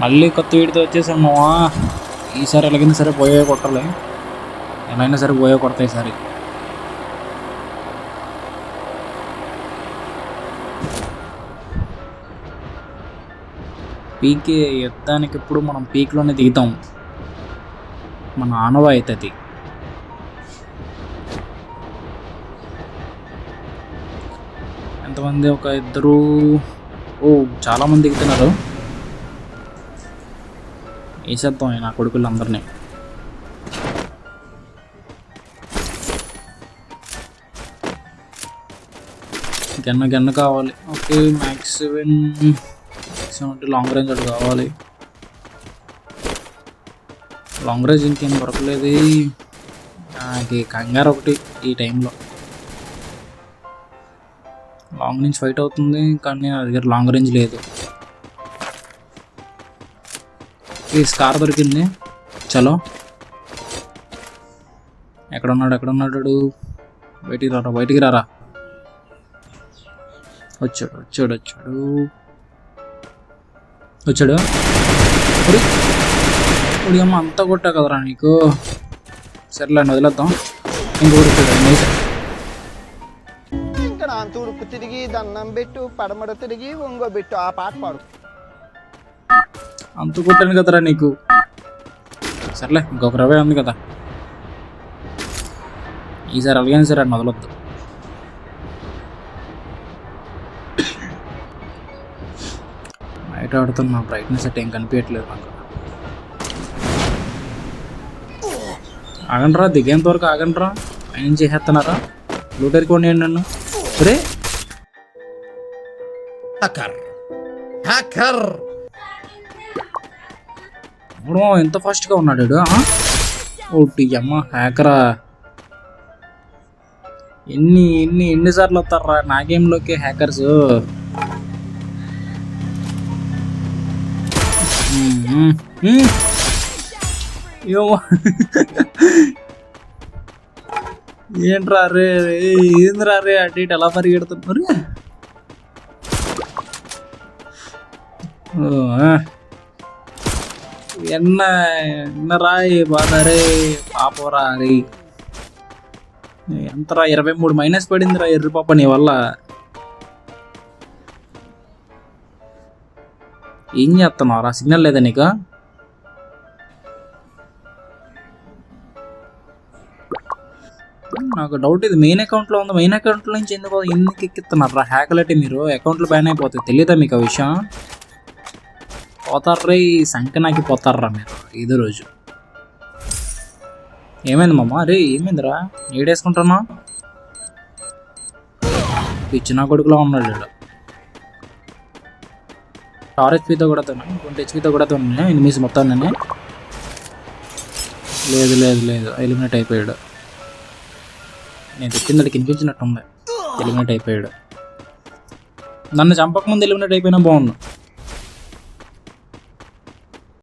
మళ్ళీ కొత్త వీడితో వచ్చేసాము. ఈసారి ఎలాగైనా సరే పోయే కొట్టాలి, ఎలా అయినా సరే పోయే కొడతాయి ఈసారి. పీకే యుద్ధానికి ఎప్పుడు మనం పీక్లోనే దిగుతాం, మన ఆనవ అవుతుంది. ఎంతమంది? ఒక ఇద్దరు. ఓ చాలామంది దిగుతున్నారు. వేసేద్దాం నా కొడుకులందరినీ. గన్న కావాలి. ఓకే, మ్యాక్స్ 7 లాంగ్ రేంజ్ అటు కావాలి. లాంగ్ రేంజ్ ఇంకేం దొరకలేదు నాకు. కంగారు ఒకటి ఈ టైంలో. లాంగ్ నుంచి ఫైట్ అవుతుంది కానీ నా దగ్గర లాంగ్ రేంజ్ లేదు. ఈ స్కార్ దొరికింది. చలో, ఎక్కడున్నాడు? బయటికి రారా. వచ్చాడు. ఇప్పుడు అమ్మ అంతా కొట్టా కదరా నీకు. సర్లే వదిలేద్దాం. ఇంకొకటి తూర్పు తిరిగి దండం పెట్టు, పడమడ తిరిగి ఒంగోబెట్టు. ఆ పాట పాడు. అంత కొట్టాను కదరా నీకు. సర్లే ఇంకొక 20 ఉంది కదా. ఈసారి అలాగైనా సరే అని మొదలొద్దు. బయట ఆడుతున్నా, బ్రైట్నెస్ అయితే ఏం కనిపించట్లేదు నాకు. ఆగండ్రా, దిగేంత వరకు ఆగండ్రా. ఆయన చేసేస్తున్నారా? లూటర్కి కొండి నన్ను. సరే ఎంత ఫాస్ట్గా ఉన్నాడు. ఓటి అమ్మ హ్యాకరా. ఎన్నిసార్లు వస్తారా నా గేమ్లోకి హ్యాకర్స్? ఏంట్రా రే, ఏంద్రా రే అటు ఇటు ఎలా పరిగెడుతున్నారు? ఎన్నరా బాధరే పాపరా. రే ఎంతరా? 23 మైనస్ పడిందిరా ఎర్రి పాప నీ వల్ల. ఏం చేస్తున్నావురా? సిగ్నల్ లేదా నీకు? నాకు డౌట్, ఇది మెయిన్ అకౌంట్లో ఉంది. మెయిన్ అకౌంట్లో నుంచి ఎందుకు ఎక్కిస్తున్నారా హ్యాకలటీ? మీరు అకౌంట్లు బ్యాన్ అయిపోతాయి, తెలియదా మీకు ఆ విషయం? పోతారా ఈ సంకనాకి, పోతారా మీరు ఇదే రోజు. ఏమైంది మామ? అరే ఏమైందిరా? ఏడేసుకుంటున్నా? పిచ్చిన కొడుకులా ఉన్నాడు. RHPతో కూడా తిన్నాను, 20 HP కూడా తిన్నాను. ఎనిమిస్ మొత్తం నన్ను. లేదు ఎలిమినేట్ అయిపోయాడు. నేను చెప్పింది అది కనిపించినట్టుంది. ఎలిమినేట్ అయిపోయాడు. నన్ను చంపకముందు ఎలిమినేట్ అయిపోయినా బాగుండు.